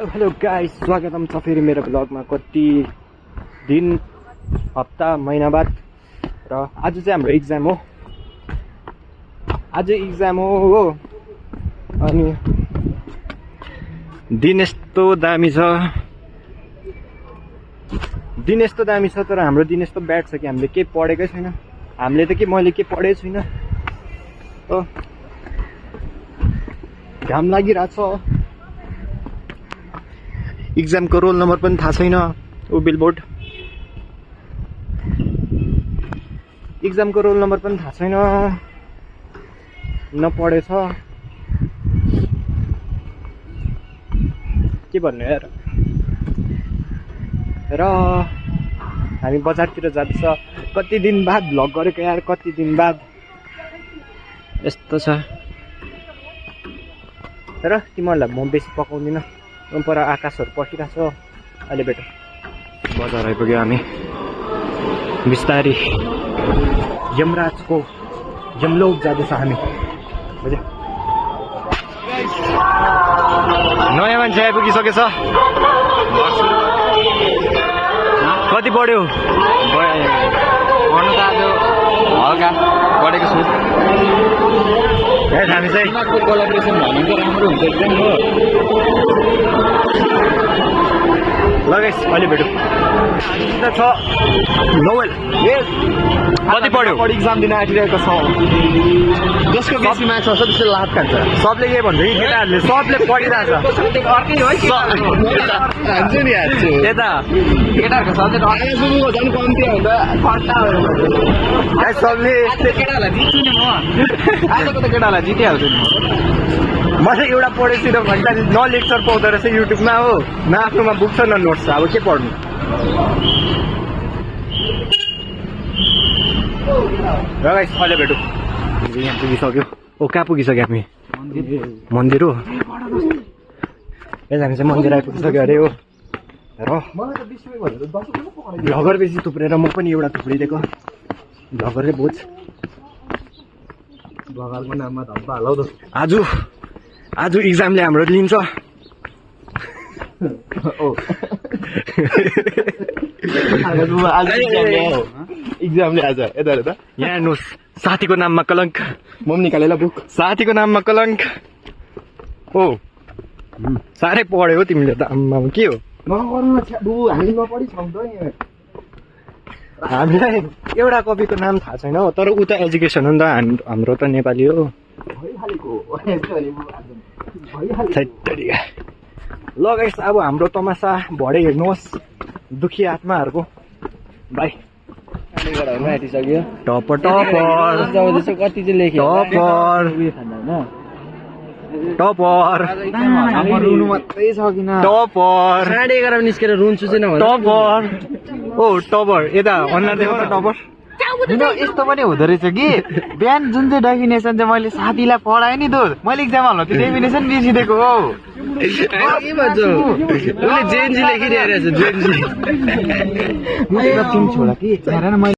Hello guys, स्वागतम छ फेरि मेरो ब्लगमा। कति दिन, हप्ता, महिना बाद र आज चाहिँ हाम्रो एक्जाम हो। आज एक्जाम हो अनि दिन यस्तो दामी छ, तर हाम्रो दिन यस्तो ब्याड छ कि हामीले केही पढेकै छैन। हामीले त के, मैले के पढेकै छुइनँ। घाम लागिरहेछ। एक्जामको रोल नम्बर पनि थाहा छैन। ओ बिलबोर्ड, एक्जामको रोल नम्बर पनि थाहा छैन, नपढेछ। के भन्नु यार। र हामी बजारतिर जाँदैछ। कति दिन बाद भ्लग गरेको यार, कति दिन बाद। यस्तो छ। र तिमीहरूलाई म बेसी पकाउँदिनँ। पर आकाशहरू पर्खिरहेको छ। अहिले बेटा बजार आइपुग्यो हामी। बिस्तारी यमराजको यमलोक जाँदैछ हामी। बुझ्यो? नयाँ मान्छे आइपुगिसकेछ। कति पढ्यो? पढ्नु त आज हल्का पढेको छु। हामी चाहिँ कोलाब्रेसन भनेको राम्रो हुन्छ एकदम हो। ल गाइस, अहिले भेटौँ। छ नोवेल। कति पढ्यो? एक्जाम दिन आइरहेको छ। जसको बेसी मार्क्स आउँछ त्यसले लाभ खान्छ। सबले के भन्छ कि केटाहरूले सबले पढिरहेछ। अर्कै हो कि हान्छु नि हान्छु। यता केटाहरूको सब्जेक्ट अर्कै सुरुको झन् कम्ती हुन्छ खट्टा हो। सबले केटाहरूलाई जित्छु नि म। आजको त केटाहरूलाई जितिहाल्छु नि म। मैले एउटा पढेको छुइनँ भन्दा न लेक्चर पाउँदो रहेछ युट्युबमा हो, न आफ्नोमा बुक छ न नोट्स छ। अब के पढ्नु? र गाइस, अहिले भेटौँ। यहाँ पुगिसक्यो। ओ कहाँ पुगिसक्यो हामी? मन्दिर हो। हामी चाहिँ मन्दिर आइपुगिसक्यो अरे हो। र भ्लगर बेसी थुप्रेर म पनि एउटा थुप्रिदिएको। भ्लगरले बोझ। भगवानको नाममा धम्पा हालौ त। आज एक्जामले हाम्रो लिन्छ। एक्जामले आज यता हेर त। यहाँ हेर्नुहोस्, साथीको नाममा कलङ्क। म पनि निकालेर बुक। साथीको नाममा कलङ्क। ओ साह्रै पढ्यो हो तिमीले त। आम्मा के हो? नगर्नु हामी नपढी छौँ त नि। हामीलाई एउटा कपीको नाम थाहा छैन हो, तर उता एजुकेसन हो नि त। हाम्रो त नेपाली हो। ल गाइस, अब हाम्रो तमासा भरे हेर्नुहोस्, दुखी आत्माहरूको। भाइ आँटिसक्यो। टपर कति चाहिँ लेख्यो रुनु मात्रै छ किन। टपर 11:30 निस्केर रुन्छु चाहिँ नभन्छ। टपर ओ टपर यता अनुहार देखाउ त। टपर यस्तो पनि हुँदो रहेछ कि बिहान जुन चाहिँ डेफिनेसन चाहिँ मैले साथीलाई पढाएँ नि त, मैले एक्जाम हलमा त्यो डेफिनेसन बिर्सिदिएको हो। के भन्छ उसले जेएनजी लेखिरहेको छ। जेएनजी छोडा कि